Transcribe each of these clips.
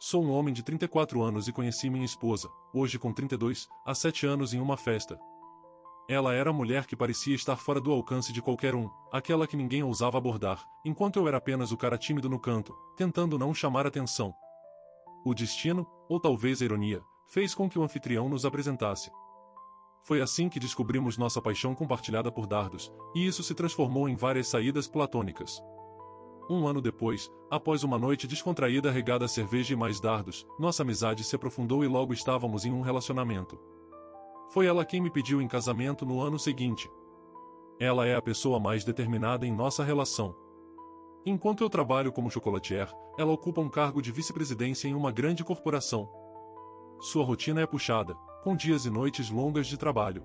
Sou um homem de 34 anos e conheci minha esposa, hoje com 32, há 7 anos em uma festa. Ela era a mulher que parecia estar fora do alcance de qualquer um, aquela que ninguém ousava abordar, enquanto eu era apenas o cara tímido no canto, tentando não chamar atenção. O destino, ou talvez a ironia, fez com que o anfitrião nos apresentasse. Foi assim que descobrimos nossa paixão compartilhada por dardos, e isso se transformou em várias saídas platônicas. Um ano depois, após uma noite descontraída regada a cerveja e mais dardos, nossa amizade se aprofundou e logo estávamos em um relacionamento. Foi ela quem me pediu em casamento no ano seguinte. Ela é a pessoa mais determinada em nossa relação. Enquanto eu trabalho como chocolatier, ela ocupa um cargo de vice-presidência em uma grande corporação. Sua rotina é puxada, com dias e noites longas de trabalho.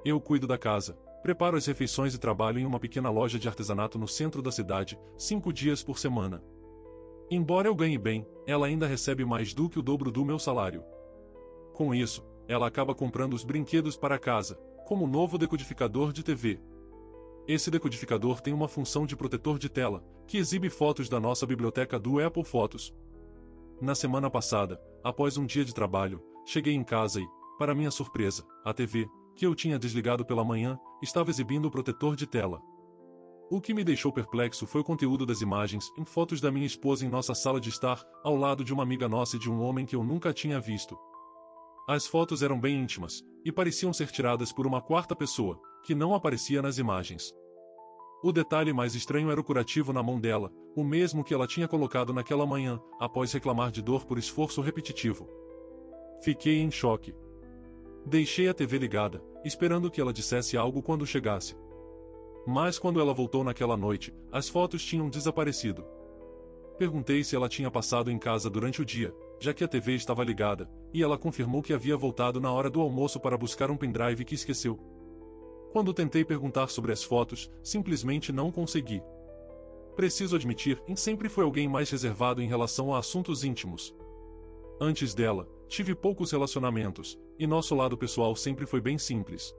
Eu cuido da casa, preparo as refeições e trabalho em uma pequena loja de artesanato no centro da cidade, 5 dias por semana. Embora eu ganhe bem, ela ainda recebe mais do que o dobro do meu salário. Com isso, ela acaba comprando os brinquedos para casa, como o novo decodificador de TV. Esse decodificador tem uma função de protetor de tela, que exibe fotos da nossa biblioteca do Apple Photos. Na semana passada, após um dia de trabalho, cheguei em casa e, para minha surpresa, a TV, que eu tinha desligado pela manhã, estava exibindo o protetor de tela. O que me deixou perplexo foi o conteúdo das imagens em fotos da minha esposa em nossa sala de estar, ao lado de uma amiga nossa e de um homem que eu nunca tinha visto. As fotos eram bem íntimas, e pareciam ser tiradas por uma quarta pessoa, que não aparecia nas imagens. O detalhe mais estranho era o curativo na mão dela, o mesmo que ela tinha colocado naquela manhã, após reclamar de dor por esforço repetitivo. Fiquei em choque. Deixei a TV ligada, esperando que ela dissesse algo quando chegasse. Mas quando ela voltou naquela noite, as fotos tinham desaparecido. Perguntei se ela tinha passado em casa durante o dia, já que a TV estava ligada, e ela confirmou que havia voltado na hora do almoço para buscar um pendrive que esqueceu. Quando tentei perguntar sobre as fotos, simplesmente não consegui. Preciso admitir, sempre foi alguém mais reservado em relação a assuntos íntimos. Antes dela, tive poucos relacionamentos, e nosso lado pessoal sempre foi bem simples.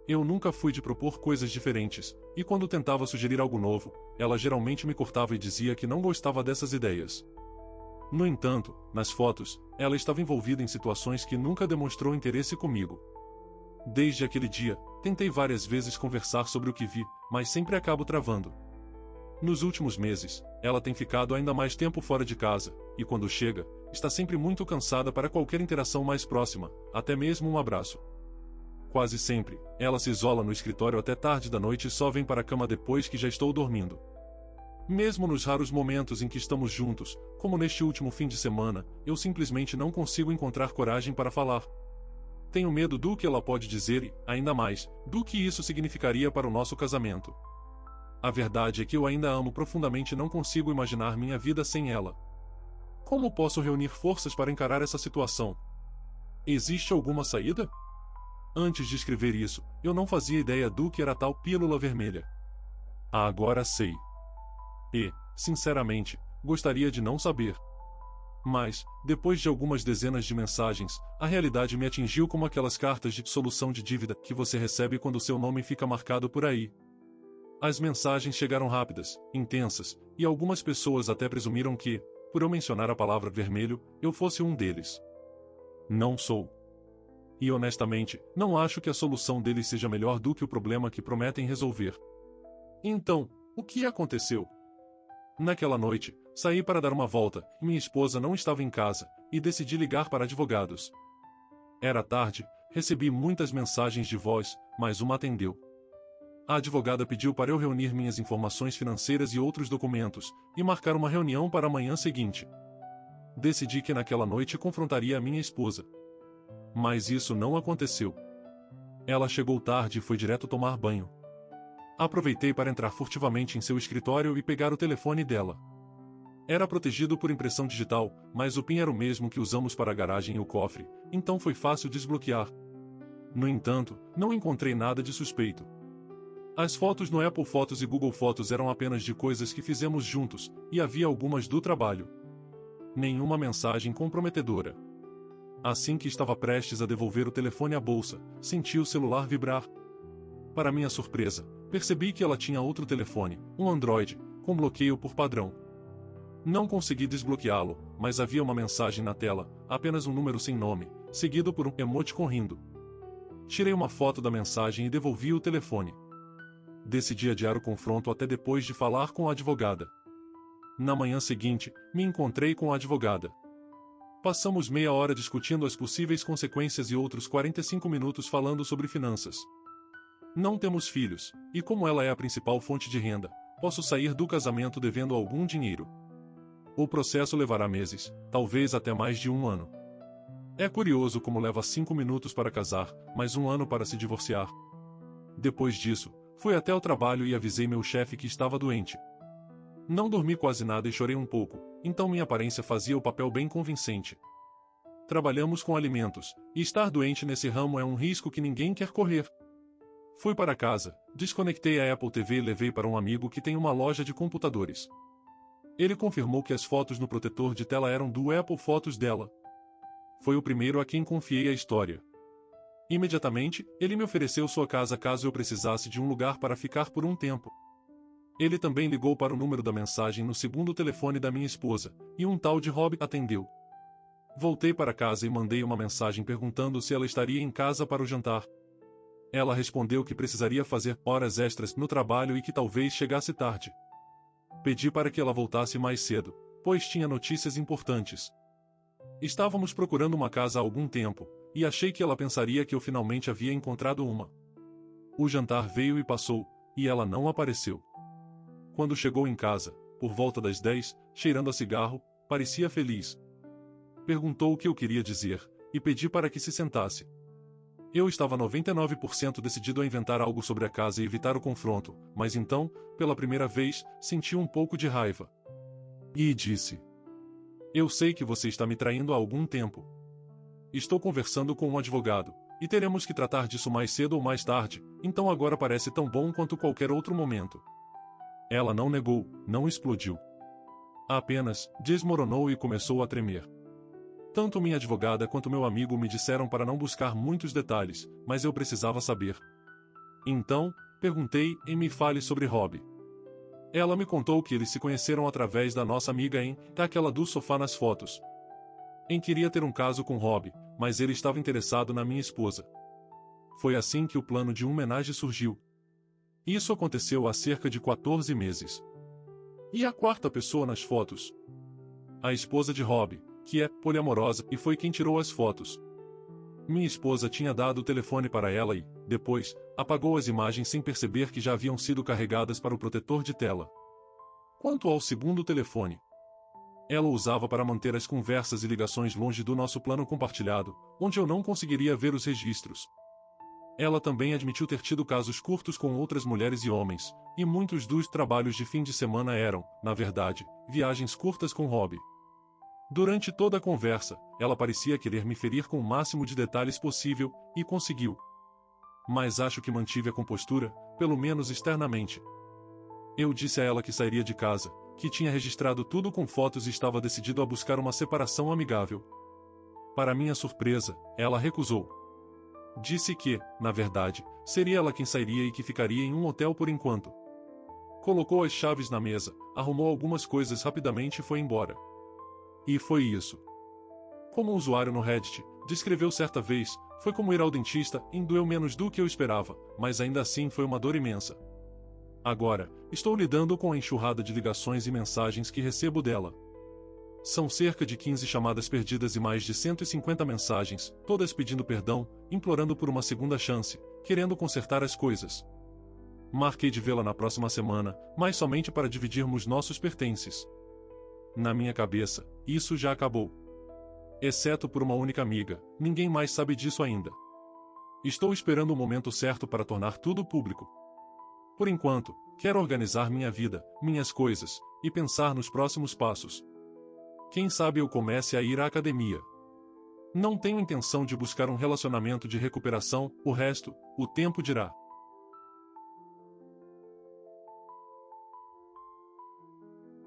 Eu nunca fui de propor coisas diferentes, e quando tentava sugerir algo novo, ela geralmente me cortava e dizia que não gostava dessas ideias. No entanto, nas fotos, ela estava envolvida em situações que nunca demonstrou interesse comigo. Desde aquele dia, tentei várias vezes conversar sobre o que vi, mas sempre acabo travando. Nos últimos meses, ela tem ficado ainda mais tempo fora de casa, e quando chega, está sempre muito cansada para qualquer interação mais próxima, até mesmo um abraço. Quase sempre, ela se isola no escritório até tarde da noite e só vem para a cama depois que já estou dormindo. Mesmo nos raros momentos em que estamos juntos, como neste último fim de semana, eu simplesmente não consigo encontrar coragem para falar. Tenho medo do que ela pode dizer e, ainda mais, do que isso significaria para o nosso casamento. A verdade é que eu ainda a amo profundamente e não consigo imaginar minha vida sem ela. Como posso reunir forças para encarar essa situação? Existe alguma saída? Antes de escrever isso, eu não fazia ideia do que era a tal pílula vermelha. Agora sei. E, sinceramente, gostaria de não saber. Mas, depois de algumas dezenas de mensagens, a realidade me atingiu como aquelas cartas de dissolução de dívida que você recebe quando seu nome fica marcado por aí. As mensagens chegaram rápidas, intensas, e algumas pessoas até presumiram que, por eu mencionar a palavra vermelho, eu fosse um deles. Não sou. E honestamente, não acho que a solução deles seja melhor do que o problema que prometem resolver. Então, o que aconteceu? Naquela noite, saí para dar uma volta, e minha esposa não estava em casa, e decidi ligar para advogados. Era tarde, recebi muitas mensagens de voz, mas uma atendeu. A advogada pediu para eu reunir minhas informações financeiras e outros documentos, e marcar uma reunião para a manhã seguinte. Decidi que naquela noite confrontaria a minha esposa. Mas isso não aconteceu. Ela chegou tarde e foi direto tomar banho. Aproveitei para entrar furtivamente em seu escritório e pegar o telefone dela. Era protegido por impressão digital, mas o PIN era o mesmo que usamos para a garagem e o cofre, então foi fácil desbloquear. No entanto, não encontrei nada de suspeito. As fotos no Apple Photos e Google Fotos eram apenas de coisas que fizemos juntos, e havia algumas do trabalho. Nenhuma mensagem comprometedora. Assim que estava prestes a devolver o telefone à bolsa, senti o celular vibrar. Para minha surpresa, percebi que ela tinha outro telefone, um Android, com bloqueio por padrão. Não consegui desbloqueá-lo, mas havia uma mensagem na tela, apenas um número sem nome, seguido por um emoticon rindo. Tirei uma foto da mensagem e devolvi o telefone. Decidi adiar o confronto até depois de falar com a advogada. Na manhã seguinte, me encontrei com a advogada. Passamos meia hora discutindo as possíveis consequências e outros 45 minutos falando sobre finanças. Não temos filhos, e como ela é a principal fonte de renda, posso sair do casamento devendo algum dinheiro. O processo levará meses, talvez até mais de um ano. É curioso como leva 5 minutos para casar, mas um ano para se divorciar. Depois disso, fui até o trabalho e avisei meu chefe que estava doente. Não dormi quase nada e chorei um pouco, então minha aparência fazia o papel bem convincente. Trabalhamos com alimentos, e estar doente nesse ramo é um risco que ninguém quer correr. Fui para casa, desconectei a Apple TV e levei para um amigo que tem uma loja de computadores. Ele confirmou que as fotos no protetor de tela eram do Apple Fotos dela. Foi o primeiro a quem confiei a história. Imediatamente, ele me ofereceu sua casa caso eu precisasse de um lugar para ficar por um tempo. Ele também ligou para o número da mensagem no segundo telefone da minha esposa, e um tal de Rob atendeu. Voltei para casa e mandei uma mensagem perguntando se ela estaria em casa para o jantar. Ela respondeu que precisaria fazer horas extras no trabalho e que talvez chegasse tarde. Pedi para que ela voltasse mais cedo, pois tinha notícias importantes. Estávamos procurando uma casa há algum tempo, e achei que ela pensaria que eu finalmente havia encontrado uma. O jantar veio e passou, e ela não apareceu. Quando chegou em casa, por volta das 10, cheirando a cigarro, parecia feliz. Perguntou o que eu queria dizer, e pedi para que se sentasse. Eu estava 99% decidido a inventar algo sobre a casa e evitar o confronto, mas então, pela primeira vez, senti um pouco de raiva. E disse: "Eu sei que você está me traindo há algum tempo. Estou conversando com um advogado, e teremos que tratar disso mais cedo ou mais tarde, então agora parece tão bom quanto qualquer outro momento." Ela não negou, não explodiu. Apenas desmoronou e começou a tremer. Tanto minha advogada quanto meu amigo me disseram para não buscar muitos detalhes, mas eu precisava saber. Então, perguntei e me fale sobre Rob. Ela me contou que eles se conheceram através da nossa amiga aquela do sofá nas fotos. Queria ter um caso com Rob, mas ele estava interessado na minha esposa. Foi assim que o plano de uma homenagem surgiu. Isso aconteceu há cerca de 14 meses. E a quarta pessoa nas fotos? A esposa de Rob, que é poliamorosa e foi quem tirou as fotos. Minha esposa tinha dado o telefone para ela e, depois, apagou as imagens sem perceber que já haviam sido carregadas para o protetor de tela. Quanto ao segundo telefone, ela o usava para manter as conversas e ligações longe do nosso plano compartilhado, onde eu não conseguiria ver os registros. Ela também admitiu ter tido casos curtos com outras mulheres e homens, e muitos dos trabalhos de fim de semana eram, na verdade, viagens curtas com Rob. Durante toda a conversa, ela parecia querer me ferir com o máximo de detalhes possível, e conseguiu. Mas acho que mantive a compostura, pelo menos externamente. Eu disse a ela que sairia de casa, que tinha registrado tudo com fotos e estava decidido a buscar uma separação amigável. Para minha surpresa, ela recusou. Disse que, na verdade, seria ela quem sairia e que ficaria em um hotel por enquanto. Colocou as chaves na mesa, arrumou algumas coisas rapidamente e foi embora. E foi isso. Como um usuário no Reddit descreveu certa vez, foi como ir ao dentista, e doeu menos do que eu esperava, mas ainda assim foi uma dor imensa. Agora, estou lidando com a enxurrada de ligações e mensagens que recebo dela. São cerca de 15 chamadas perdidas e mais de 150 mensagens, todas pedindo perdão, implorando por uma segunda chance, querendo consertar as coisas. Marquei de vê-la na próxima semana, mas somente para dividirmos nossos pertences. Na minha cabeça, isso já acabou. Exceto por uma única amiga, ninguém mais sabe disso ainda. Estou esperando o momento certo para tornar tudo público. Por enquanto, quero organizar minha vida, minhas coisas, e pensar nos próximos passos. Quem sabe eu comece a ir à academia. Não tenho intenção de buscar um relacionamento de recuperação, o resto, o tempo dirá.